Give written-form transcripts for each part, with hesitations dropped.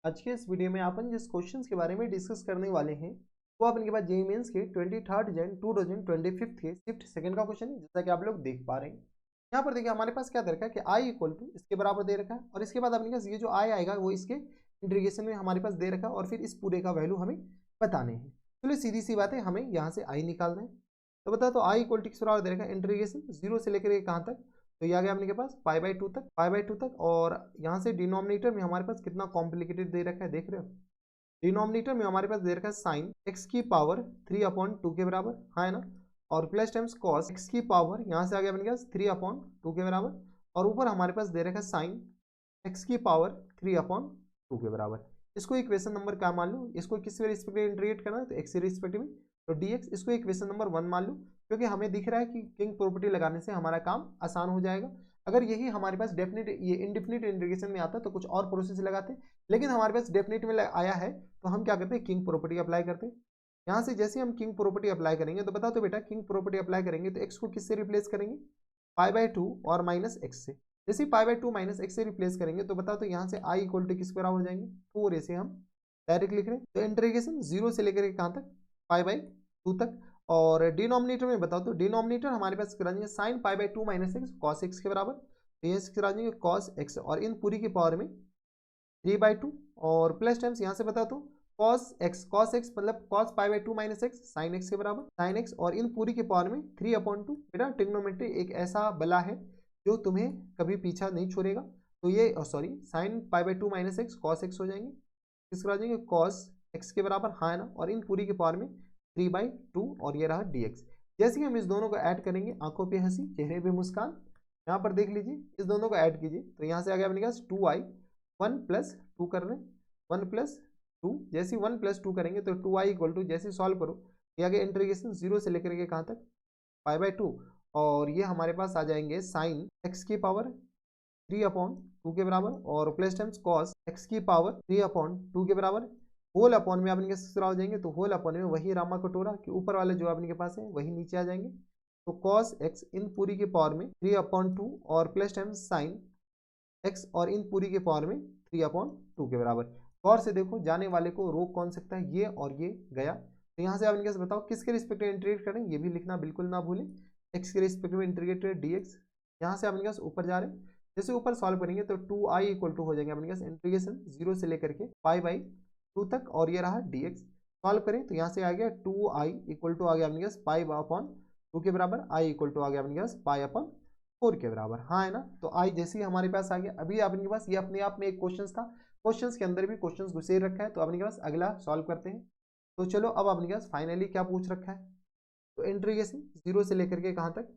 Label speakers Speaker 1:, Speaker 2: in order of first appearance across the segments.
Speaker 1: आज के इस वीडियो में अपन जिस क्वेश्चंस के बारे में डिस्कस करने वाले हैं वो अपन के पास जेईई मेंस के 23 जन 2025 के शिफ्ट सेकंड का क्वेश्चन है, जैसा कि आप लोग देख पा रहे हैं। यहाँ पर देखिए हमारे पास क्या दे रखा है कि आई इक्वल टू इसके बराबर दे रखा है और इसके बाद अपने पास ये जो आई आएगा वो इसके इंटीग्रेशन में हमारे पास दे रखा है और फिर इस पूरे का वैल्यू हमें बताने हैं। चलिए सीधी सी बात है, हमें यहाँ से आई निकालना है। तो बता, तो आई इक्वल टू किस बराबर दे रखा है, इंटीग्रेशन जीरो से लेकर कहाँ तक, तो ये आ गया अपने के पास पाई बाई टू तक। और यहाँ से डिनोमिनेटर में हमारे पास कितना कॉम्प्लिकेटेड दे रखा है, देख रहे हो। डिनोमिनेटर में हमारे पास दे रखा है साइन एक्स की पावर 3/2 के बराबर, हाँ है ना। और प्लस टाइम्स कॉस एक्स की पावर यहाँ से आ गया अपने पास 3/2 के बराबर। और ऊपर हमारे पास दे रखा है साइन एक्स की पावर 3/2 के बराबर। इसको इक्वेशन नंबर क्या मान लो, इसको किस रिस्पेक्ट में इंटीग्रेट करना है, तो एक्स के रिस्पेक्ट में, तो dx इसको इक्वेशन नंबर 1 मान लो, क्योंकि हमें दिख रहा है कि किंग प्रॉपर्टी लगाने से हमारा काम आसान हो जाएगा। अगर यही हमारे पास डेफिनेट ये इंडेफिनिट इंटीग्रेशन में आता तो कुछ और प्रोसेस लगाते, लेकिन हमारे पास डेफिनेट में आया है तो हम क्या करते हैं, किंग प्रॉपर्टी अप्लाई करते हैं। यहाँ से जैसे हम किंग प्रॉपर्टी अप्लाई करेंगे तो बताओ तो बेटा, किंग प्रॉपर्टी अप्लाई करेंगे तो एक्स को किससे रिप्लेस करेंगे, पाई/2 और माइनस एक्स से। जैसे पाई/2 माइनस एक्स से रिप्लेस करेंगे तो बताओ तो यहाँ से आई इक्वल टू किस बराबर हो जाएंगे, 4 ऐसे हम डायरेक्ट लिख रहे हैं। तो इंटीग्रेशन जीरो से लेकर कहाँ तक, पाई/2 तक। और डिनोमिनेटर में बताओ तो डिनोमिनेटर हमारे पास करा देंगे साइन पाई/2 माइनस एक्स कॉस एक्स के बराबर, तो ये करा देंगे कॉस एक्स और इन पूरी की पावर में 3/2 और प्लस टाइम्स यहाँ से बता दो कॉस एक्स मतलब कॉस पाई/2 माइनस एक्स साइन एक्स के बराबर, साइन एक्स और इन पूरी के पावर में 3/2। बेटा ट्रिग्नोमेट्री एक ऐसा बला है जो तुम्हें कभी पीछा नहीं छोड़ेगा। तो ये सॉरी साइन पाई/2 माइनस एक्स कॉस एक्स हो जाएंगे, किस आ जाएंगे कॉस एक्स के बराबर, हाँ है ना। और इन पूरी के पावर में 3/2 और ये रहा dx। जैसे ही हम इस दोनों को ऐड करेंगे, आंखों पे हंसी चेहरे पे मुस्कान, यहाँ पर देख लीजिए इस दोनों को ऐड कीजिए तो यहाँ से आ गया अपने पास 2i 1+2 कर रहे हैं 1+2। जैसे 1+2 करेंगे तो 2i इक्वल टू जैसे सॉल्व करो ये आ गया इंटीग्रेशन जीरो से लेकर के कहाँ तक, पाई/2 और ये हमारे पास आ जाएंगे साइन एक्स की पावर 3/2 के बराबर और प्लस टाइम्स कॉस एक्स की पावर 3/2 के बराबर। होल अपॉन में अपने के हो जाएंगे तो होल अपॉन में वही रामा कटोरा कि ऊपर वाले जो अपने के पास है वही नीचे आ जाएंगे। तो कॉस एक्स इन पूरी के पावर में 3/2 और प्लस टाइम्स साइन एक्स और इन पूरी के पावर में 3/2 के बराबर। गौर से देखो, जाने वाले को रोक कौन सकता है, ये और ये गया। तो यहाँ से आप इनके बताओ किसके रिस्पेक्ट में इंटीग्रेट करें, ये भी लिखना बिल्कुल ना भूलें, एक्स के रिस्पेक्ट में इंटीग्रेटेड dx। यहाँ से आप इनके ऊपर जा रहे हैं, जैसे ऊपर सॉल्व करेंगे तो 2i इक्वल टू हो जाएंगे अपने पास इंटीग्रेशन जीरो से लेकर के पाई/2 तक और ये रहा dx। सॉल्व करें तो यहाँ से आ गया 2i इक्वल टू आ गया अपने पास पाई/2 के बराबर, i इक्वल टू आ गया अपने पास पाई/4 के बराबर, हाँ है ना। तो आई जैसे ही हमारे पास आ गया, अभी अपने पास ये अपने आप में एक क्वेश्चन था, क्वेश्चंस के अंदर भी क्वेश्चंस घुसे रखा है, तो अपने पास अगला सॉल्व करते हैं। तो चलो अब अपने पास फाइनली क्या पूछ रखा है, तो इंटीग्रेशन जीरो से लेकर के कहाँ तक,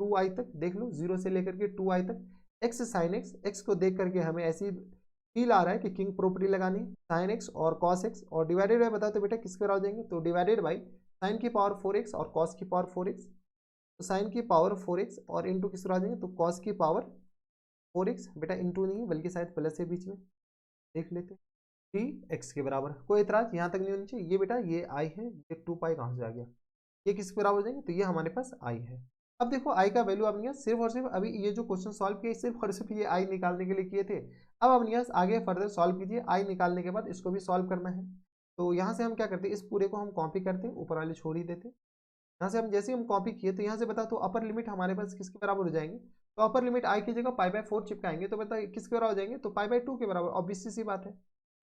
Speaker 1: 2i तक, देख लो जीरो से लेकर के 2i तक। एक्स साइन एक्स, एक्स को देख करके हमें ऐसी फील आ रहा है कि किंग प्रॉपर्टी लगानी, साइन एक्स और कॉस एक्स और डिवाइडेड बाय बताओ तो बेटा किसके बराबर हो जाएंगे, तो डिवाइडेड बाई साइन की पावर 4x और कॉस की पावर 4x। तो साइन की पावर 4x और इंटू किस आ जाएंगे, तो कॉस की पावर 4x, बेटा इंटू नहीं बल्कि शायद प्लस है बीच में, देख लेते 3x के बराबर। कोई इतराज यहाँ तक नहीं होनी चाहिए। ये बेटा ये i है, ये 2 पाई कहाँ से आ गया, ये किसके बराबर हो जाएंगे, तो ये हमारे पास i है। अब देखो i का वैल्यू अपने सिर्फ और सिर्फ अभी ये जो क्वेश्चन सॉल्व किए सिर्फ और सिर्फ ये i निकालने के लिए किए थे। अब अपने आगे फर्दर सॉल्व कीजिए, i निकालने के बाद इसको भी सॉल्व करना है। तो यहाँ से हम क्या करते हैं, इस पूरे को हम कॉपी करते हैं, ऊपर वाले छोड़ ही देते हैं। यहाँ से हम जैसे हम कॉपी किए तो यहाँ से बता तो अपर लिमिट हमारे पास किसके बराबर हो जाएंगे, तो अपर लिमिट आई की जगह पाई/4 चिपकाएंगे तो बता किसके बराबर हो जाएंगे, तो पाई/2 के बराबर, ऑब्वियस सी बात है।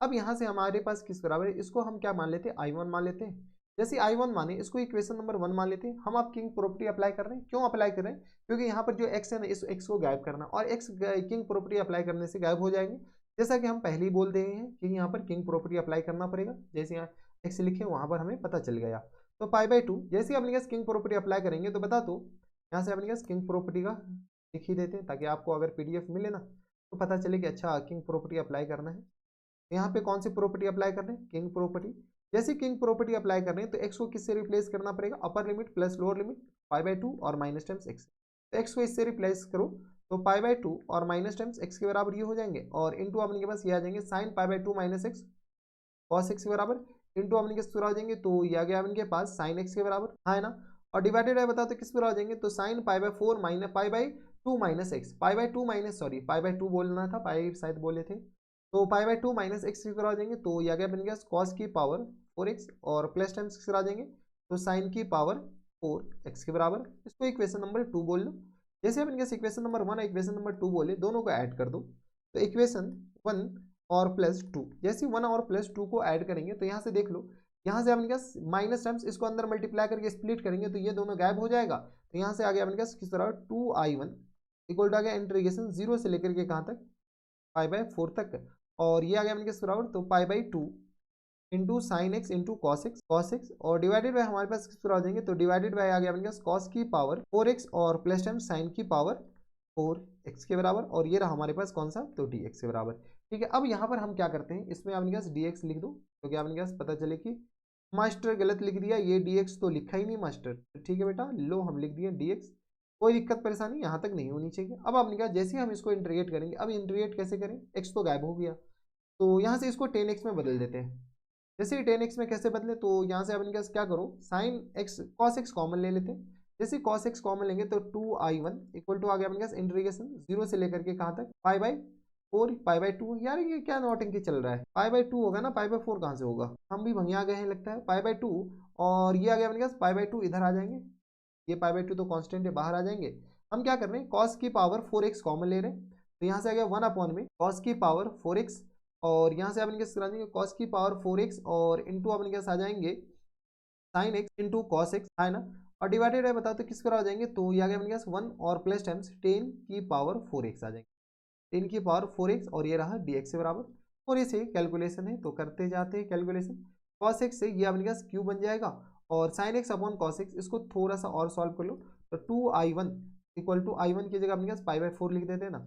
Speaker 1: अब यहाँ से हमारे पास किस बराबर है, इसको हम क्या मान लेते हैं, i1 मान लेते हैं। जैसे i1 माने इसको इक्वेशन नंबर 1 मान लेते हैं। हम आप किंग प्रॉपर्टी अप्लाई कर रहे हैं, क्यों अप्लाई कर रहे हैं, क्योंकि यहाँ पर जो x है ना, इस x को गायब करना, और x किंग प्रॉपर्टी अप्लाई करने से गायब हो जाएंगे। जैसा कि हम पहले ही बोल रहे हैं कि यहाँ पर किंग प्रॉपर्टी अप्लाई करना पड़ेगा, जैसे यहाँ x लिखे वहाँ पर हमें पता चल गया। तो पाई/2 जैसे अपने पास किंग प्रॉपर्टी अप्लाई करेंगे तो बता दो, यहाँ से अपने पास किंग प्रॉपर्टी का लिख ही देते हैं ताकि आपको अगर पीडीएफ मिले ना तो पता चले कि अच्छा किंग प्रॉपर्टी अप्लाई करना है। तो यहाँ पे कौन सी प्रॉपर्टी अप्लाई कर रहे हैं, किंग प्रॉपर्टी। जैसे किंग प्रॉपर्टी अप्लाई कर रहे हैं तो एक्स को किससे रिप्लेस करना पड़ेगा, upper limit plus lower limit पाई/2 और माइनस टाइम्स एक्स। तो एक्स को इससे रिप्लेस करो तो पाई/2 और माइनस टाइम्स एक्स के बराबर ये हो जाएंगे, और इंटू अपने के पास ये आ जाएंगे साइन पाई/2 माइनस एक्स कॉस एक्स के बराबर, इंटू अपने के पूरा हो जाएंगे तो ये आ गया अपने पास साइन एक्स के बराबर, हाँ है ना। और डिवाइडेड है बताओ तो किस पूरा हो जाएंगे, तो साइन पाई/4 माइनस पाई/2 माइनस एक्स, पाई/2 माइनस सॉरी पाई/2 बोलना था, पाई शायद बोले थे, तो पाई बाई 2 माइनस एक्स की तरह आ जाएंगे, तो यह क्या बन गया कॉस की पावर 4x और प्लस टाइम्स किस तरह आ जाएंगे, तो साइन की पावर 4x के बराबर। इसको इक्वेशन नंबर 2 बोल लो। जैसे अपन इस इक्वेशन नंबर 1 और इक्वेशन नंबर 2 बोले, दोनों को ऐड कर दो। तो इक्वेशन 1 और प्लस 2, जैसे 1 और प्लस 2 को ऐड करेंगे तो यहाँ से देख लो, यहाँ से अपन माइनस टर्म्स इसको अंदर मल्टीप्लाई करके स्प्लिट करेंगे तो ये दोनों गायब हो जाएगा। तो यहाँ से आ गया अपन किस तरह 2i1 इक्वल टू आ गया इंटीग्रेशन 0 से लेकर के कहाँ तक, पाई बाई 4 तक। और ये आ गया किस बराबर, तो pi by 2 into sine x into cos x और डिवाइडेड बाय हमारे पास किस तरह आ जाएंगे, तो डिवाइडेड बाय आ गया कॉस की पावर 4x और प्लस टाइम साइन की पावर 4x के बराबर। और ये रहा हमारे पास कौन सा, तो dx के बराबर। ठीक है, अब यहाँ पर हम क्या करते हैं, इसमें आपने क्या dx लिख दो, तो क्या आपने पता चले कि मास्टर गलत लिख दिया, ये dx तो लिखा ही नहीं मास्टर। ठीक है बेटा, लो हम लिख दिए dx, कोई दिक्कत परेशानी यहाँ तक नहीं होनी चाहिए। अब आपने कहा जैसे हम इसको इंटीग्रेट करेंगे, अब इंटीग्रेट कैसे करें, x तो गायब हो गया, तो यहाँ से इसको 10x में बदल देते हैं। जैसे ही 10x में कैसे बदले, तो यहाँ से अपन क्या करो, sine x cos x common ले लेते हैं। जैसे कॉस एक्स कॉमन लेंगे तो 2i1 इक्वल टू आ गया अपन इंटीग्रेशन 0 से लेकर के कहाँ तक, पाई बाई 4 पाई बाई 2। यार ये क्या नौटंकी चल रहा है, पाई बाई 2 होगा ना, पाई बाई 4 कहाँ से होगा, हम भी वहीं आ गए हैं लगता है, पाई बाई 2। और ये आ गया अपन पाई बाई 2 इधर आ जाएंगे, ये पाई बाई 2 तो कॉन्स्टेंट है, बाहर आ जाएंगे। हम क्या कर रहे हैं, कॉस की पावर 4x कॉमन ले रहे हैं, तो यहाँ से आ गया 1 अपॉन में कॉस की पावर 4x और यहाँ से अपन क्या जाएंगे कॉस की पावर 4x और इंटू अपन क्या आ जाएंगे sine x into cos x, है ना। और डिवाइडेड है बताओ तो किस तरह आ जाएंगे, तो ये आ गया अपन क्या 1 और प्लस टाइम्स 10 की पावर 4x आ जाएंगे, 10 की पावर 4x और ये रहा dx से बराबर। और इसे कैलकुलेशन है तो करते जाते हैं कैलकुलेशन, कॉस एक्स से ये अपन क्या क्यू बन जाएगा और sine x upon cos x, इसको थोड़ा सा और सॉल्व कर लो। तो 2i1 इक्वल टू i1 की जगह अपन क्या पाई बाई 4 लिख देते हैं ना,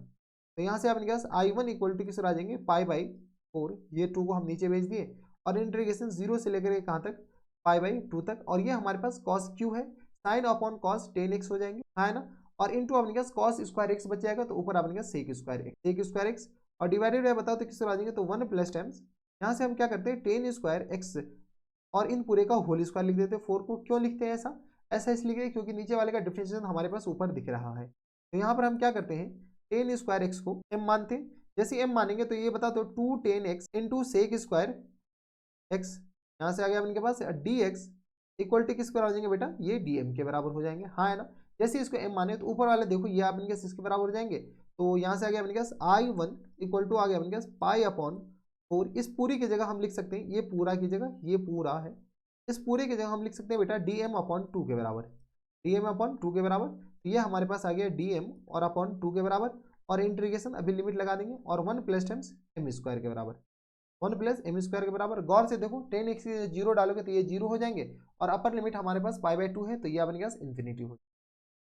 Speaker 1: तो यहाँ से अपन क्या i1 इक्वल टू किस आ जाएंगे पाई बाई 4, ये 2 को हम नीचे भेज दिए और इंटीग्रेशन 0 से लेकर के कहाँ तक, पाई बाई 2 तक। और ये हमारे पास कॉस क्यू है, साइन अपॉन कॉस 10x हो जाएंगे, है ना। और इंटू अपने पास कॉस स्क्वायर एक्स बच जाएगा, तो ऊपर अपने सेक स्क्वायर एक्स और डिवाइडेड है बताओ तो किस आ जाएंगे, तो 1 प्लस टाइम्स यहाँ से हम क्या करते हैं 10 स्क्वायर एक्स और इन पूरे का होल स्क्वायर लिख देते हैं। 4 को क्यों लिखते हैं ऐसा, ऐसा इसलिए लिखते हैं क्योंकि नीचे वाले का डिफरेंशिएशन हमारे पास ऊपर दिख रहा है। तो यहाँ पर हम क्या करते हैं 10 स्क्वायर एक्स को m मानते हैं, जैसे m मानेंगे तो ये बता दो 2 10 x into sec square x, यहाँ से आ गया अपने पास dx इक्वल टू किस बराबर हो जाएंगे बेटा, ये dm के बराबर हो जाएंगे, हाँ है ना। जैसे इसको m माने तो ऊपर वाले देखो ये अपने पास इसके बराबर हो जाएंगे, तो यहाँ से आ गया अपने पास i1 इक्वल टू आ गया अपने पास पाई अपॉन 4। इस पूरी की जगह हम लिख सकते हैं, ये पूरा की जगह ये पूरा है, इस पूरे की जगह हम लिख सकते हैं बेटा dm अपॉन 2 के बराबर, dm अपॉन 2 के बराबर। तो ये हमारे पास आ गया dm और अपॉन 2 के बराबर और इंटीग्रेशन अभी लिमिट लगा देंगे और 1 प्लस टाइम्स m स्क्वायर के बराबर, 1 प्लस एम स्क्वायर के बराबर। गौर से देखो 10x जीरो डालोगे तो ये जीरो हो जाएंगे और अपर लिमिट हमारे पास पाई बाई 2 है, तो ये अपने पास इन्फिनिटी हो,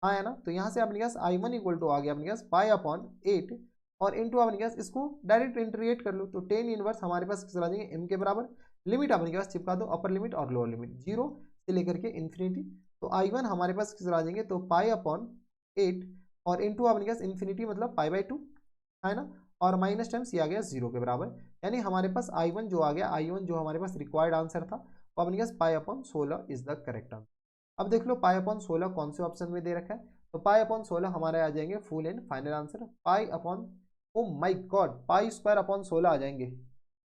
Speaker 1: हाँ है ना। तो यहाँ से अपने पास i1 इक्वल टू आ गया अपने पास पाई अपॉन 8 और इंटू अपने पास इसको डायरेक्ट इंटीग्रेट कर लो, तो 10 इनवर्स हमारे पास किस आ जाएंगे m के बराबर। लिमिट अपने पास चिपका दो, अपर लिमिट और लोअर लिमिट 0 से लेकर के इन्फिनिटी। तो i1 हमारे पास किस आ जाएंगे, तो पाई अपॉन 8 और इंटू अपने पास इन्फिनिटी मतलब पाई बाई 2, है ना। और माइनस टाइम्स ये आ गया 0 के बराबर, यानी हमारे पास i1 जो आ गया, i1 जो हमारे पास रिक्वायर्ड आंसर था वो अपने पास pi upon 16 is the correct answer. अब देख लो पाई अपॉन 16 कौन से ऑप्शन में दे रखा है, तो पाई अपॉन 16 हमारे आ जाएंगे full and final answer, pi upon oh my god pi square upon 16 आ जाएंगे।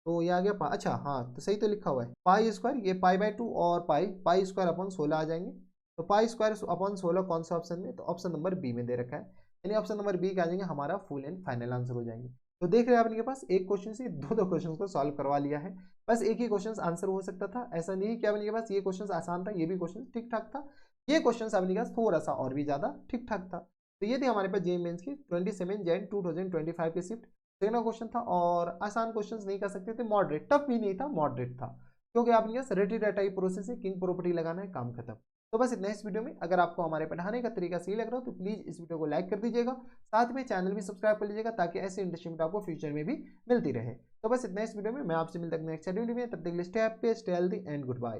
Speaker 1: तो ये आ गया अच्छा हाँ तो सही तो लिखा हुआ है पाई स्क्वायर, ये पाई बाई 2 और पाई स्क्वायर अपॉन 16 आ जाएंगे। तो पाई स्क्वायर अपॉन 16 कौन सा ऑप्शन में, तो ऑप्शन नंबर बी में दे रखा है, यानी ऑप्शन नंबर बी का आ जाएंगे हमारा फुल एंड फाइनल आंसर हो जाएंगे। तो देख रहे हैं आपके पास एक क्वेश्चन से दो क्वेश्चन को सॉल्व करवा लिया है, बस एक ही क्वेश्चन आंसर हो सकता था, ऐसा नहीं कि आपके पास ये क्वेश्चन आसान था, ये भी क्वेश्चन ठीक ठाक था, ये क्वेश्चन आपके पास थोड़ा सा और भी ज्यादा ठीक ठाक था। तो ये थे हमारे पास जेईई मेंस की 27 जैन 2025 के शिफ्ट सेकंड क्वेश्चन था और आसान क्वेश्चंस नहीं कर सकते थे, मॉडरेट टफ भी नहीं था, मॉडरेट था, क्योंकि आपने रेडी डाटा ही प्रोसेस है, किंग प्रॉपर्टी लगाना है, काम खत्म। तो बस इतना इस वीडियो में, अगर आपको हमारे पढ़ाने का तरीका सही लग रहा हो तो प्लीज इस वीडियो को लाइक कर दीजिएगा, साथ में चैनल भी सब्सक्राइब कर लीजिएगा ताकि ऐसे इंटरेस्टिंग आपको फ्यूचर में भी मिलती रहे। तो बस इतना इस वीडियो में, मैं आपसे मिलता हूं नेक्स्ट वीडियो में, तब तक stay happy stay healthy and good bye.